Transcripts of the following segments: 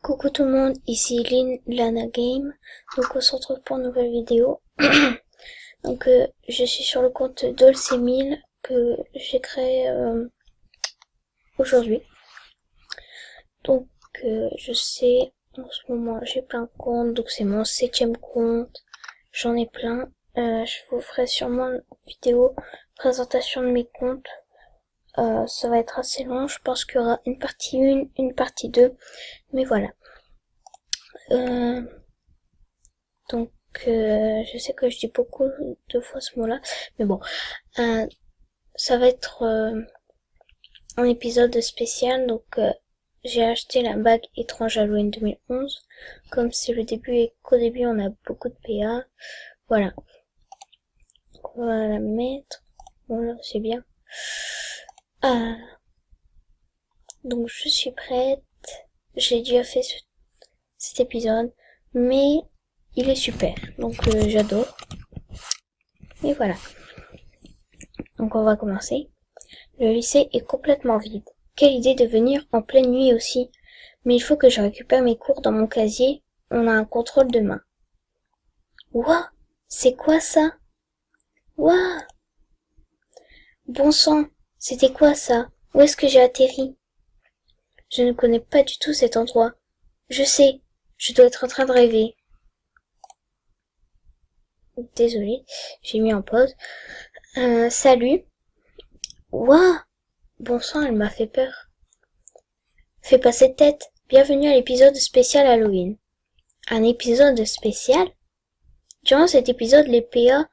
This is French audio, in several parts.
Coucou tout le monde, ici Lynn Lana Game. Donc on se retrouve pour une nouvelle vidéo. Donc je suis sur le compte Dolce1000 que j'ai créé aujourd'hui. Donc je sais, en ce moment j'ai plein de comptes, donc c'est mon 7e compte. J'en ai plein. Je vous ferai sûrement une vidéo présentation de mes comptes. Ça va être assez long, je pense qu'il y aura une partie 1, une partie 2, mais voilà. Donc je sais que je dis beaucoup de fois ce mot-là, mais bon, ça va être un épisode spécial, donc j'ai acheté la bague étrange Halloween 2011, comme c'est le début et qu'au début on a beaucoup de PA, voilà. Donc on va la mettre, voilà, c'est bien. Donc je suis prête, j'ai déjà fait cet épisode, mais il est super, donc j'adore. Et voilà. Donc on va commencer. Le lycée est complètement vide. Quelle idée de venir en pleine nuit aussi. Mais il faut que je récupère mes cours dans mon casier. On a un contrôle demain. Ouah, c'est quoi ça? Ouah. Bon sang, c'était quoi ça? Où est-ce que j'ai atterri? Je ne connais pas du tout cet endroit. Je sais, je dois être en train de rêver. Désolée, j'ai mis en pause. Salut. Ouah. Bon sang, elle m'a fait peur. Fais pas cette tête. Bienvenue à l'épisode spécial Halloween. Un épisode spécial? Durant cet épisode, les PA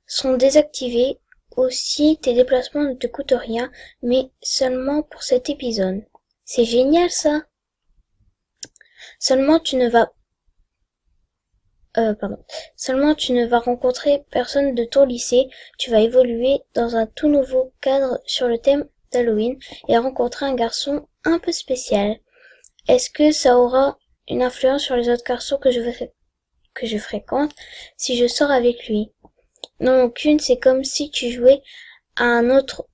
sont désactivés. Aussi, tes déplacements ne te coûtent rien, mais seulement pour cet épisode. C'est génial ça. Seulement tu ne vas rencontrer personne de ton lycée. Tu vas évoluer dans un tout nouveau cadre sur le thème d'Halloween et rencontrer un garçon un peu spécial. Est-ce que ça aura une influence sur les autres garçons que je fréquente si je sors avec lui? Non, aucune, c'est comme si tu jouais à un autre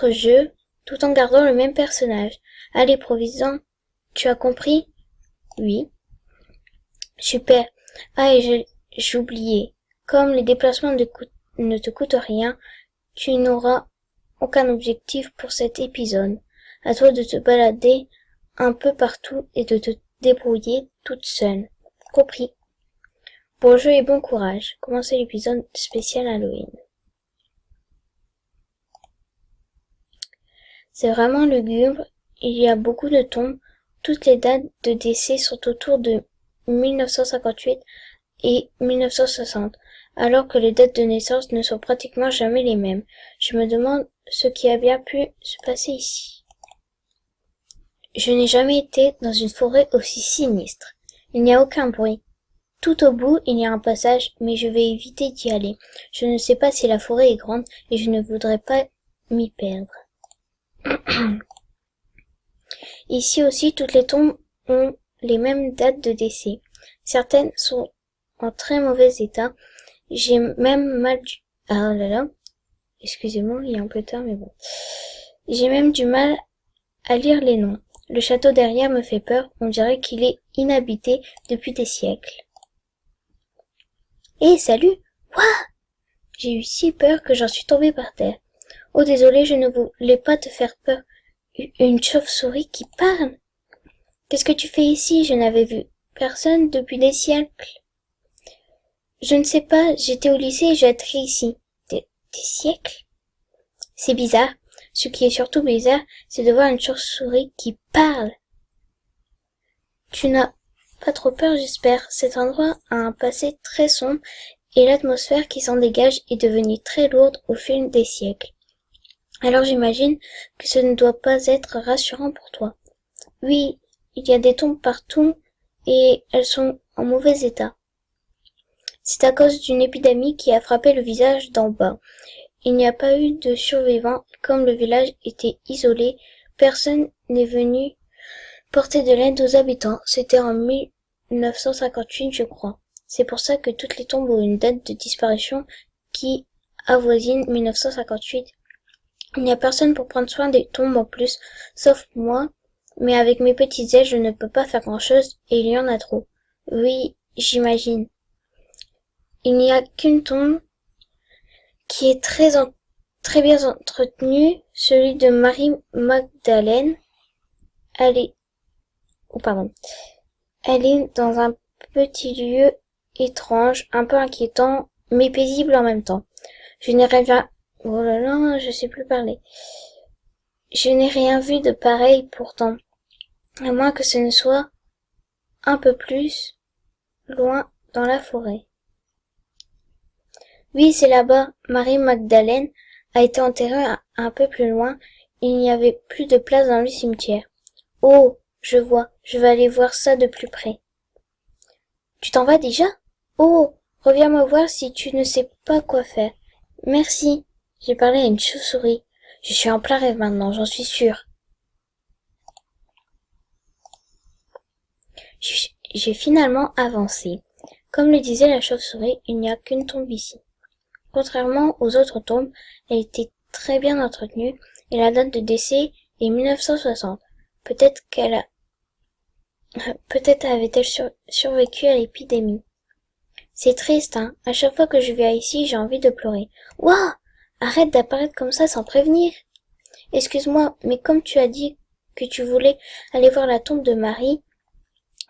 jeu tout en gardant le même personnage. Allez, provisant, tu as compris? Oui. Super. Ah, et j'oubliais. Comme les déplacements ne te coûtent rien, tu n'auras aucun objectif pour cet épisode. À toi de te balader un peu partout et de te débrouiller toute seule. Compris. Bon jeu et bon courage. Commencez l'épisode spécial Halloween. C'est vraiment lugubre. Il y a beaucoup de tombes. Toutes les dates de décès sont autour de 1958 et 1960, alors que les dates de naissance ne sont pratiquement jamais les mêmes. Je me demande ce qui a bien pu se passer ici. Je n'ai jamais été dans une forêt aussi sinistre. Il n'y a aucun bruit. Tout au bout, il y a un passage, mais je vais éviter d'y aller. Je ne sais pas si la forêt est grande et je ne voudrais pas m'y perdre. Ici aussi, toutes les tombes ont les mêmes dates de décès. Certaines sont en très mauvais état. J'ai même mal du... Ah là là. Excusez-moi, il est un peu tard, mais bon. J'ai même du mal à lire les noms. Le château derrière me fait peur. On dirait qu'il est inhabité depuis des siècles. Hé, salut! Ouah! J'ai eu si peur que j'en suis tombée par terre. Oh, désolé, je ne voulais pas te faire peur. Une chauve-souris qui parle? Qu'est-ce que tu fais ici? Je n'avais vu personne depuis des siècles. Je ne sais pas, j'étais au lycée et j'ai atterri ici. Des siècles? C'est bizarre. Ce qui est surtout bizarre, c'est de voir une chauve-souris qui parle. Tu n'as pas trop peur, j'espère. Cet endroit a un passé très sombre et l'atmosphère qui s'en dégage est devenue très lourde au fil des siècles. Alors j'imagine que ce ne doit pas être rassurant pour toi. Oui, il y a des tombes partout et elles sont en mauvais état. C'est à cause d'une épidémie qui a frappé le village d'en bas. Il n'y a pas eu de survivants. Comme le village était isolé, personne n'est venu porter de l'aide aux habitants. C'était en 1958, je crois. C'est pour ça que toutes les tombes ont une date de disparition qui avoisine 1958. Il n'y a personne pour prendre soin des tombes en plus, sauf moi. Mais avec mes petites ailes, je ne peux pas faire grand-chose, et il y en a trop. Oui, j'imagine. Il n'y a qu'une tombe qui est très bien entretenue, celui de Marie Magdalene. Elle est, elle est dans un petit lieu étrange, un peu inquiétant, mais paisible en même temps. Je n'ai rien, oh là là, je sais plus parler. Je n'ai rien vu de pareil pourtant, à moins que ce ne soit un peu plus loin dans la forêt. Oui, c'est là-bas. Marie Magdalene a été enterrée un peu plus loin. Il n'y avait plus de place dans le cimetière. Oh, je vois. Je vais aller voir ça de plus près. Tu t'en vas déjà? Oh, reviens me voir si tu ne sais pas quoi faire. Merci. J'ai parlé à une chauve-souris. Je suis en plein rêve maintenant, j'en suis sûre. J'ai finalement avancé. Comme le disait la chauve-souris, il n'y a qu'une tombe ici. Contrairement aux autres tombes, elle était très bien entretenue et la date de décès est 1960. Peut-être avait-elle survécu à l'épidémie. C'est triste, hein. À chaque fois que je viens ici, j'ai envie de pleurer. Ouah! Arrête d'apparaître comme ça sans prévenir. Excuse-moi, mais comme tu as dit que tu voulais aller voir la tombe de Marie,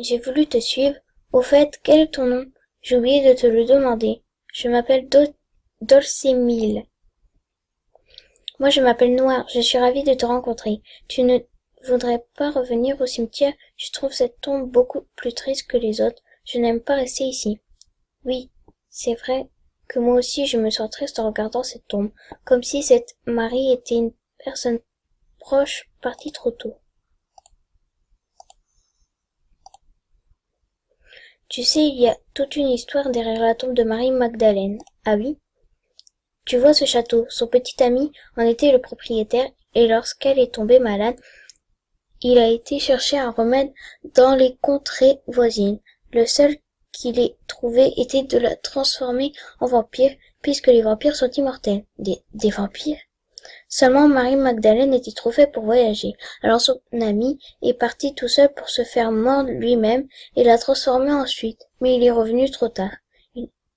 j'ai voulu te suivre. Au fait, quel est ton nom? J'ai oublié de te le demander. Je m'appelle Dolcemille. Moi, je m'appelle Noir. Je suis ravie de te rencontrer. Tu ne voudrais pas revenir au cimetière? Je trouve cette tombe beaucoup plus triste que les autres. Je n'aime pas rester ici. Oui, c'est vrai que moi aussi je me sens triste en regardant cette tombe, comme si cette Marie était une personne proche partie trop tôt. Tu sais, il y a toute une histoire derrière la tombe de Marie Magdalene. Ah oui? Tu vois ce château, son petit ami en était le propriétaire, et lorsqu'elle est tombée malade, il a été chercher un remède dans les contrées voisines. Le seul qu'il ait trouvé était de la transformer en vampire, puisque les vampires sont immortels. Des vampires? Seulement Marie Magdalene était trop faible pour voyager, alors son ami est parti tout seul pour se faire mordre lui-même et l'a transformé ensuite, mais il est revenu trop tard.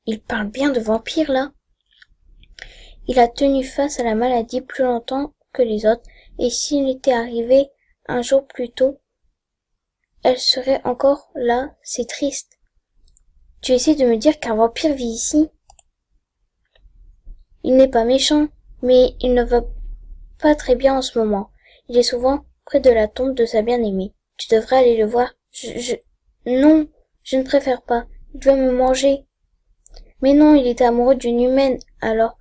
Il parle bien de vampires, là? Il a tenu face à la maladie plus longtemps que les autres, et s'il était arrivé un jour plus tôt, elle serait encore là, c'est triste. Tu essaies de me dire qu'un vampire vit ici? Il n'est pas méchant, mais il ne va pas très bien en ce moment. Il est souvent près de la tombe de sa bien-aimée. Tu devrais aller le voir. Non, je ne préfère pas. Il doit me manger. Mais non, il était amoureux d'une humaine, alors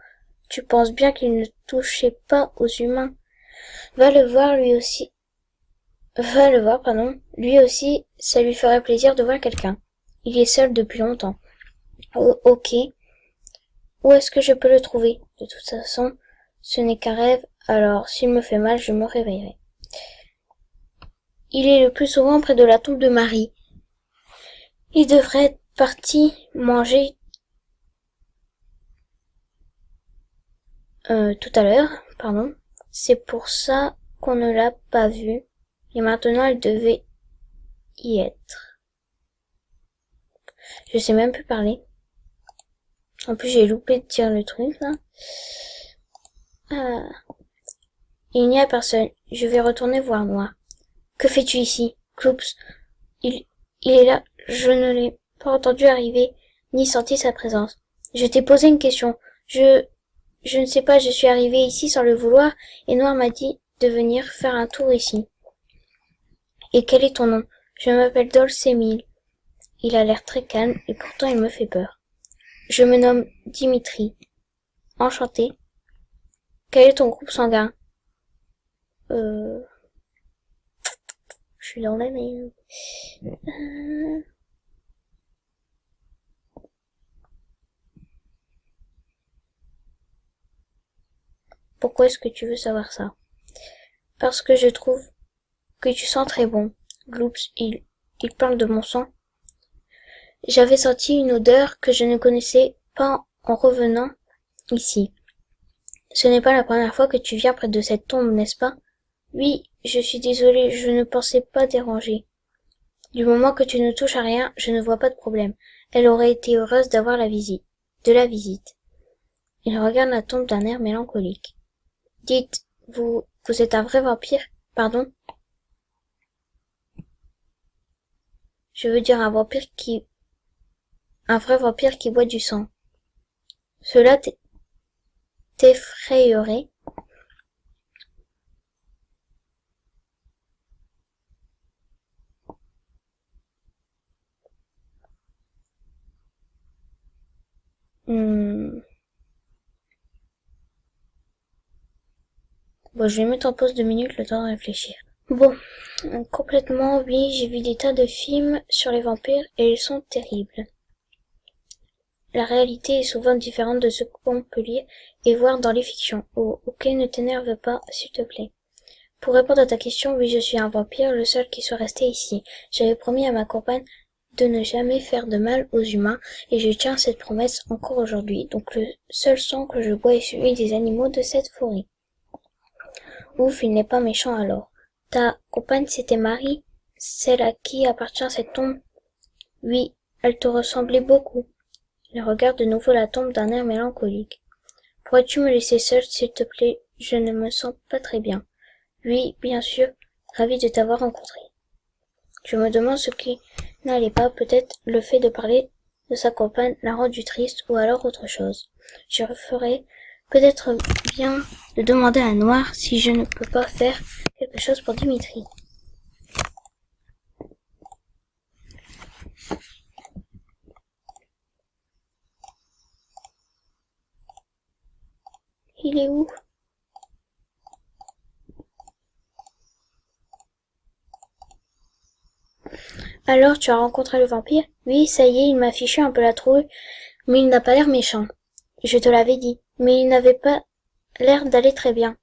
tu penses bien qu'il ne touchait pas aux humains. Va le voir, pardon. Lui aussi, ça lui ferait plaisir de voir quelqu'un. Il est seul depuis longtemps. Oh, ok. Où est-ce que je peux le trouver? De toute façon, ce n'est qu'un rêve, alors s'il me fait mal, je me réveillerai. Il est le plus souvent près de la tombe de Marie. Il devrait être parti manger tout à l'heure, pardon. C'est pour ça qu'on ne l'a pas vu. Et maintenant, elle devait y être. Je sais même plus parler. En plus, j'ai loupé de dire le truc, là. Ah. Il n'y a personne. Je vais retourner voir Noir. Que fais-tu ici? Cloops. Il est là. Je ne l'ai pas entendu arriver, ni senti sa présence. Je t'ai posé une question. Je ne sais pas, je suis arrivée ici sans le vouloir, et Noir m'a dit de venir faire un tour ici. Et quel est ton nom? Je m'appelle Dolcemille. Il a l'air très calme, et pourtant il me fait peur. Je me nomme Dimitri. Enchanté. Quel est ton groupe sanguin? Je suis dans la merde. Pourquoi est-ce que tu veux savoir ça? Parce que je trouve que tu sens très bon. Gloops, il parle de mon sang. J'avais senti une odeur que je ne connaissais pas en revenant ici. Ce n'est pas la première fois que tu viens près de cette tombe, n'est-ce pas? Oui, je suis désolée, je ne pensais pas déranger. Du moment que tu ne touches à rien, je ne vois pas de problème. Elle aurait été heureuse d'avoir de la visite. Il regarde la tombe d'un air mélancolique. Dites, vous êtes un vrai vampire? Pardon? Je veux dire un vrai vampire qui boit du sang. Cela t'effrayerait? Hmm. Bon, je vais mettre en pause 2 minutes, le temps de réfléchir. Bon, complètement, oui, j'ai vu des tas de films sur les vampires et ils sont terribles. La réalité est souvent différente de ce qu'on peut lire et voir dans les fictions. Oh, ok, ne t'énerve pas, s'il te plaît. Pour répondre à ta question, oui, je suis un vampire, le seul qui soit resté ici. J'avais promis à ma compagne de ne jamais faire de mal aux humains, et je tiens cette promesse encore aujourd'hui. Donc le seul sang que je bois est celui des animaux de cette forêt. Ouf, il n'est pas méchant alors. Ta compagne, c'était Marie, celle à qui appartient cette tombe? Oui, elle te ressemblait beaucoup. Il regarde de nouveau la tombe d'un air mélancolique. Pourrais-tu me laisser seule, s'il te plaît? Je ne me sens pas très bien. Oui, bien sûr, ravi de t'avoir rencontré. Je me demande ce qui n'allait pas, peut-être le fait de parler de sa compagne l'a rendu triste, ou alors autre chose. Je ferais peut-être bien de demander à Noir si je ne peux pas faire quelque chose pour Dimitri. Il est où? Alors, tu as rencontré le vampire? Oui, ça y est, il m'a fichu un peu la trouille, mais il n'a pas l'air méchant. Je te l'avais dit, mais il n'avait pas l'air d'aller très bien.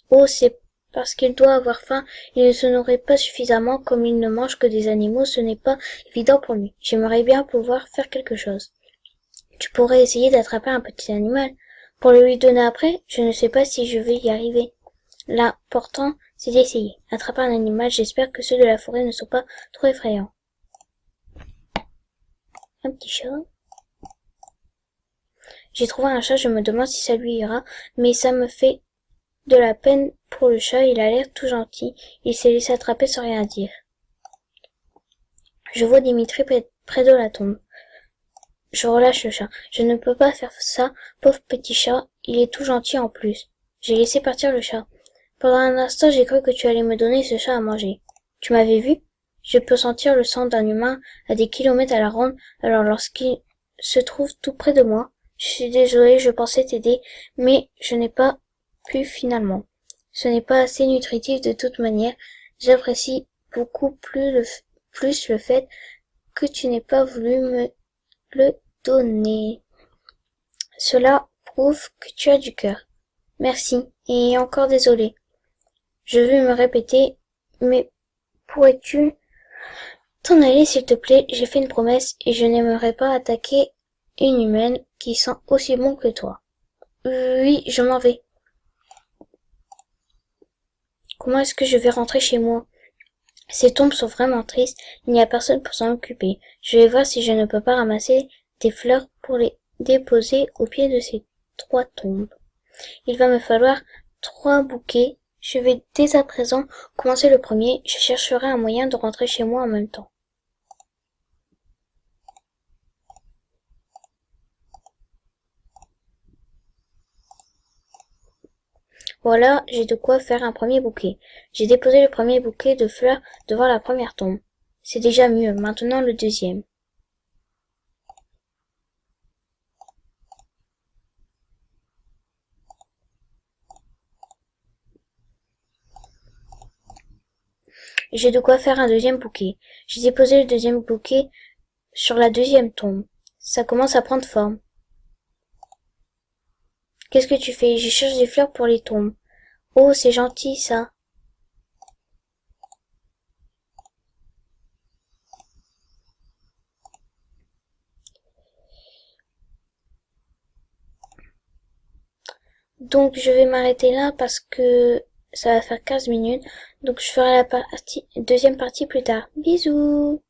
Oh, c'est parce qu'il doit avoir faim, il ne se nourrit pas suffisamment, comme il ne mange que des animaux, ce n'est pas évident pour lui. J'aimerais bien pouvoir faire quelque chose. Tu pourrais essayer d'attraper un petit animal. Pour le lui donner après, je ne sais pas si je vais y arriver. L'important, c'est d'essayer. Attraper un animal, j'espère que ceux de la forêt ne sont pas trop effrayants. Un petit chat. J'ai trouvé un chat, je me demande si ça lui ira, mais ça me fait de la peine pour le chat, il a l'air tout gentil, il s'est laissé attraper sans rien dire. Je vois Dimitri près de la tombe. Je relâche le chat. Je ne peux pas faire ça, pauvre petit chat, il est tout gentil en plus. J'ai laissé partir le chat. Pendant un instant, j'ai cru que tu allais me donner ce chat à manger. Tu m'avais vu? Je peux sentir le sang d'un humain à des kilomètres à la ronde, alors lorsqu'il se trouve tout près de moi, je suis désolée, je pensais t'aider, mais je n'ai pas pu finalement. Ce n'est pas assez nutritif de toute manière. J'apprécie beaucoup plus le fait que tu n'aies pas voulu me le donner. Cela prouve que tu as du cœur. Merci, et encore désolé. Je vais me répéter, mais pourrais-tu t'en aller s'il te plaît? J'ai fait une promesse et je n'aimerais pas attaquer une humaine qui sent aussi bon que toi. Oui, je m'en vais. Comment est-ce que je vais rentrer chez moi? Ces tombes sont vraiment tristes, il n'y a personne pour s'en occuper. Je vais voir si je ne peux pas ramasser des fleurs pour les déposer au pied de ces 3 tombes. Il va me falloir 3 bouquets. Je vais dès à présent commencer le premier. Je chercherai un moyen de rentrer chez moi en même temps. Voilà, j'ai de quoi faire un premier bouquet. J'ai déposé le premier bouquet de fleurs devant la première tombe. C'est déjà mieux. Maintenant le deuxième. J'ai de quoi faire un deuxième bouquet. J'ai déposé le deuxième bouquet sur la deuxième tombe. Ça commence à prendre forme. Qu'est-ce que tu fais? Je cherche des fleurs pour les tombes. Oh, c'est gentil, ça. Donc, je vais m'arrêter là parce que ça va faire 15 minutes. Donc je ferai la deuxième partie plus tard. Bisous!